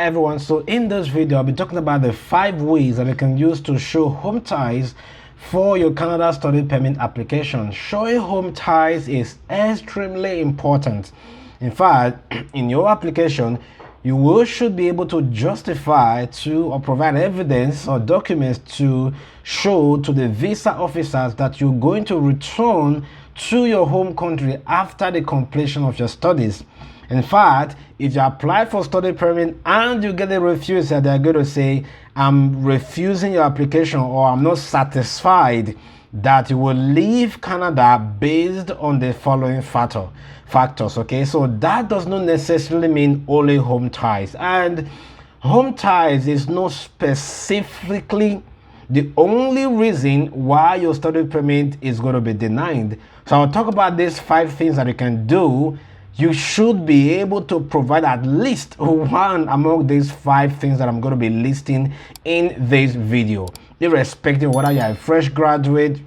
everyone, so in this video I'll be talking about the 5 ways that you can use to show home ties for your Canada study permit application. Showing home ties is extremely important. In fact, in your application you should be able to justify or provide evidence or documents to show to the visa officers that you're going to return to your home country after the completion of your studies. In fact, if you apply for study permit and you get a refusal, they're going to say, I'm refusing your application, or I'm not satisfied that you will leave Canada based on the following factors. Okay, so that does not necessarily mean only home ties, and home ties is not specifically the only reason why your study permit is going to be denied. So I'll talk about these 5 things that you can do. You should be able to provide at least one among these 5 things that I'm going to be listing in this video. Irrespective of whether you're a fresh graduate,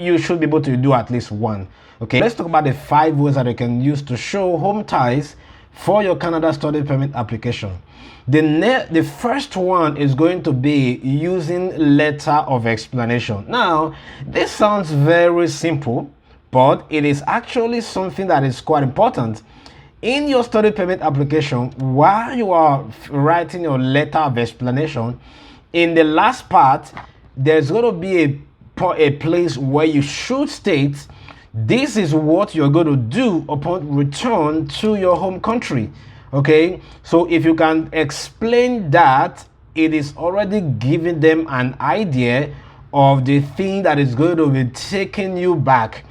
you should be able to do at least one. Okay, let's talk about the 5 ways that you can use to show home ties for your Canada study permit application. The first one is going to be using letter of explanation. Now, this sounds very simple, but it is actually something that is quite important. In your study permit application, while you are writing your letter of explanation, in the last part, there's going to be a place where you should state, this is what you're going to do upon return to your home country. Okay, so if you can explain that, it is already giving them an idea of the thing that is going to be taking you back.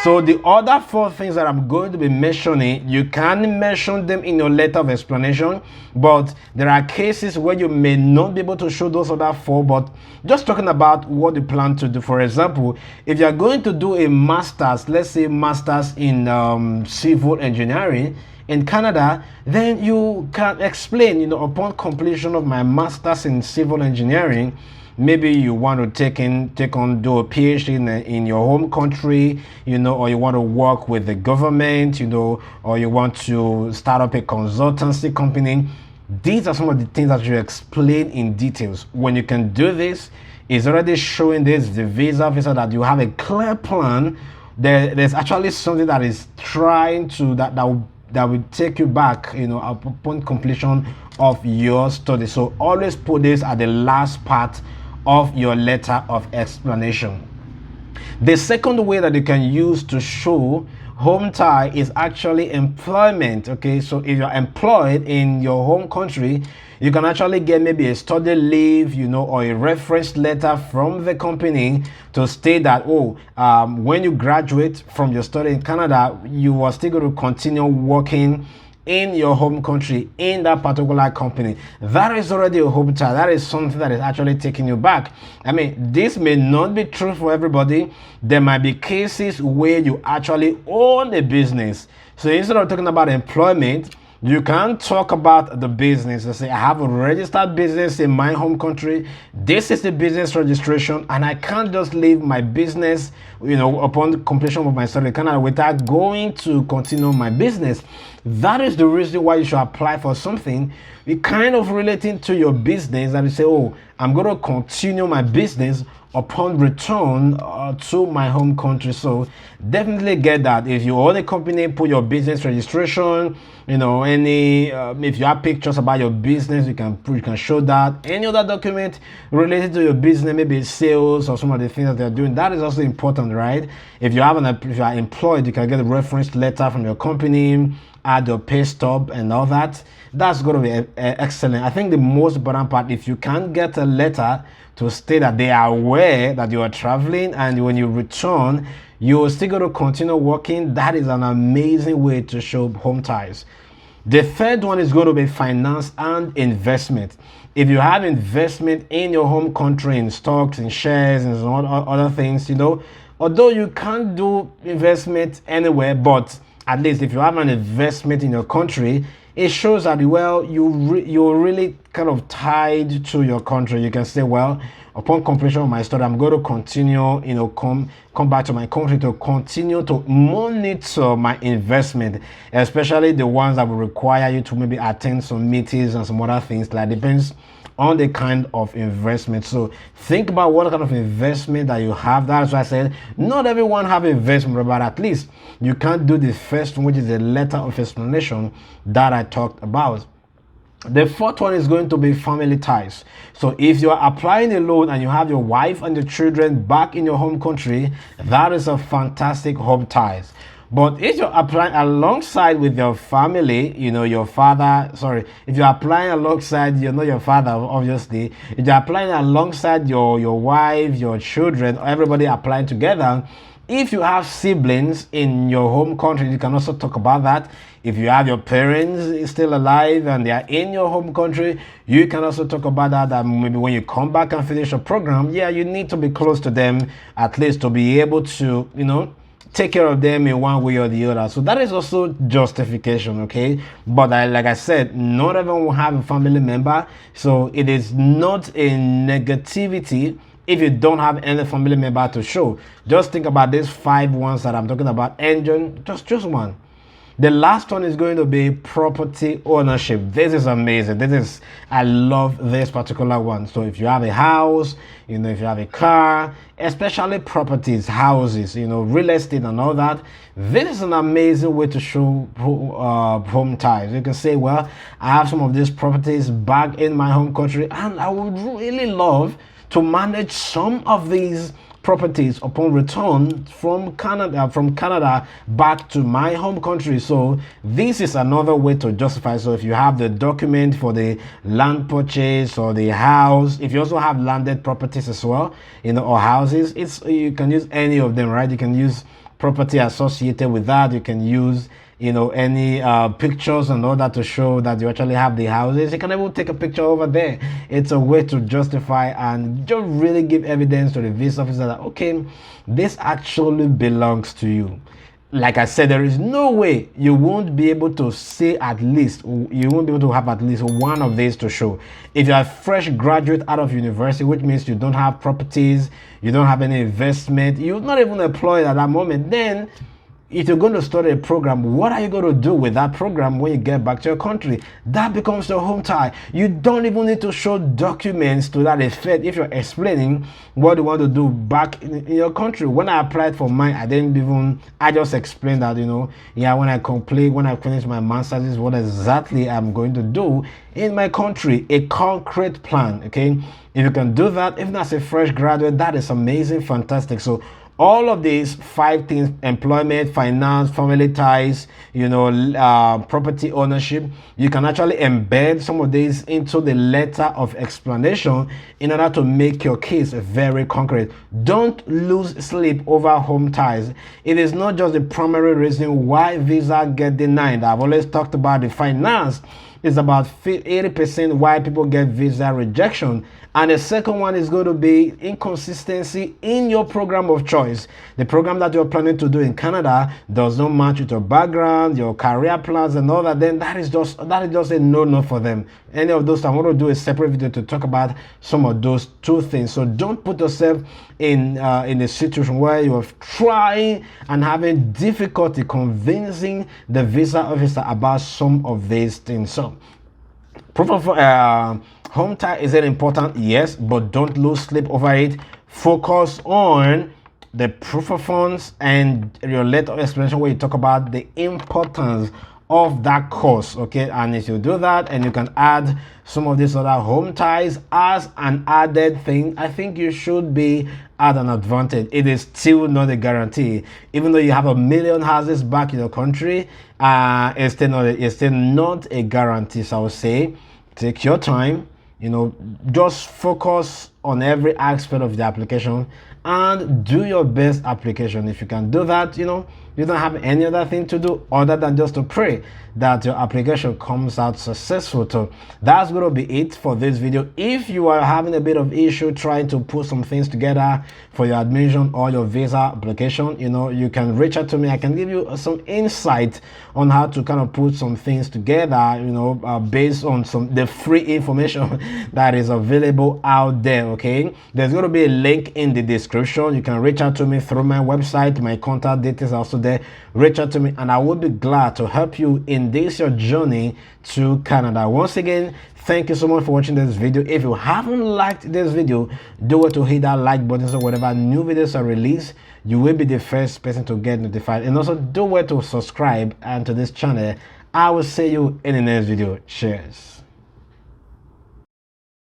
So the other 4 things that I'm going to be mentioning, you can mention them in your letter of explanation, but there are cases where you may not be able to show those other 4, but just talking about what you plan to do. For example, if you're going to do a master's, let's say master's in civil engineering in Canada, then you can explain, upon completion of my master's in civil engineering, maybe you want to do a PhD in your home country, or you want to work with the government, or you want to start up a consultancy company. These are some of the things that you explain in details. When you can do this, it's already showing the visa officer that you have a clear plan. There's actually something that is trying to that will take you back, upon completion of your study. So always put this at the last part of your letter of explanation. The second way that you can use to show home tie is actually employment. Okay, so if you're employed in your home country, you can actually get maybe a study leave, or a reference letter from the company to state that, when you graduate from your study in Canada, you are still going to continue working in your home country in that particular company. That is already a home tie. That is something that is actually taking you back. I mean, this may not be true for everybody. There might be cases where you actually own a business. So instead of talking about employment, you can talk about the business and say, I have a registered business in my home country. This is the business registration, and I can't just leave my business, upon the completion of my study in Canada without going to continue my business. That is the reason why you should apply for something kind of relating to your business, and you say, I'm going to continue my business upon return to my home country. So definitely get that. If you own a company, put your business registration, if you have pictures about your business, you can show that. Any other document related to your business, maybe sales or some of the things that they're doing, that is also important, right? If you are employed, you can get a reference letter from your company, add your pay stub and all that. That's going to be excellent. I think the most important part, if you can get a letter to state that they are aware that you are traveling, and when you return, you're still going to continue working, that is an amazing way to show home ties. The third one is going to be finance and investment. If you have investment in your home country in stocks, in shares, and other things, although you can't do investment anywhere, but at least if you have an investment in your country, it shows that, you're really kind of tied to your country. You can say, upon completion of my study, I'm going to continue, come back to my country to continue to monitor my investment, especially the ones that will require you to maybe attend some meetings and some other things. Like, depends on the kind of investment. So think about what kind of investment that you have. That's why I said not everyone have investment, but at least you can't do the first one, which is a letter of explanation that I talked about. The fourth one is going to be family ties. So if you are applying a loan and you have your wife and your children back in your home country, that is a fantastic home ties. But if you're applying alongside with your family, your father, if you're applying alongside, your father, obviously, if you're applying alongside your wife, your children, everybody applying together, if you have siblings in your home country, you can also talk about that. If you have your parents still alive and they are in your home country, you can also talk about that. That maybe when you come back and finish your program, you need to be close to them, at least to be able to, take care of them in one way or the other. So that is also justification, okay? But like I said, not everyone will have a family member, so it is not a negativity if you don't have any family member to show. Just think about these 5 ones that I'm talking about, and just one. The last one is going to be property ownership. This is amazing. I love this particular one. So if you have a house, if you have a car, especially properties, houses, real estate and all that, this is an amazing way to show home ties. You can say, well, I have some of these properties back in my home country, and I would really love to manage some of these properties upon return from Canada back to my home country. So this is another way to justify. So if you have the document for the land purchase or the house, if you also have landed properties as well, or houses, you can use any of them, right? You can use property associated with that. You can use any pictures and all that to show that you actually have the houses. You can even take a picture over there. It's a way to justify and just really give evidence to the visa officer that, okay, this actually belongs to you. Like I said, there is no way you won't be able to say you won't be able to have at least one of these to show. If you're a fresh graduate out of university, which means you don't have properties, you don't have any investment, you're not even employed at that moment, then if you're going to start a program, what are you going to do with that program when you get back to your country? That becomes your home tie. You don't even need to show documents to that effect if you're explaining what you want to do back in your country. When I applied for mine, I just explained that, when I finish my master's, this is what exactly I'm going to do in my country, a concrete plan, okay? If you can do that, even as a fresh graduate, that is amazing, fantastic. So all of these 5 things: employment, finance, family ties, property ownership, you can actually embed some of these into the letter of explanation in order to make your case very concrete. Don't lose sleep over home ties. It is not just the primary reason why visa get denied. I've always talked about the finance is about 80% why people get visa rejection. And the second one is going to be inconsistency in your program of choice. The program that you're planning to do in Canada does not match with your background, your career plans and all that. Then that is just a no for them. Any of those, I want to do a separate video to talk about some of those 2 things. So don't put yourself in a situation where you're trying and having difficulty convincing the visa officer about some of these things. So proof of home tie, is it important? Yes, but don't lose sleep over it. Focus on the proof of funds and your letter of explanation where you talk about the importance of that course, okay? And if you do that and you can add some of these other home ties as an added thing, I think you should be at an advantage. It is still not a guarantee. Even though you have 1 million houses back in your country, it's still not a guarantee. So I would say take your time, just focus on every aspect of the application and do your best application. If you can do that, you know, you don't have any other thing to do other than just to pray that your application comes out successful. So that's going to be it for this video. If you are having a bit of issue trying to put some things together for your admission or your visa application, you know, you can reach out to me. I can give you some insight on how to kind of put some things together, you know, based on the free information that is available out there. Okay, there's going to be a link in the description. You can reach out to me through my website. My contact details are also there. Reach out to me and I will be glad to help you in this your journey to Canada. Once again, thank you so much for watching this video. If you haven't liked this video, do it to hit that like button so whenever new videos are released, you will be the first person to get notified. And also do it to subscribe and to this channel. I will see you in the next video. Cheers.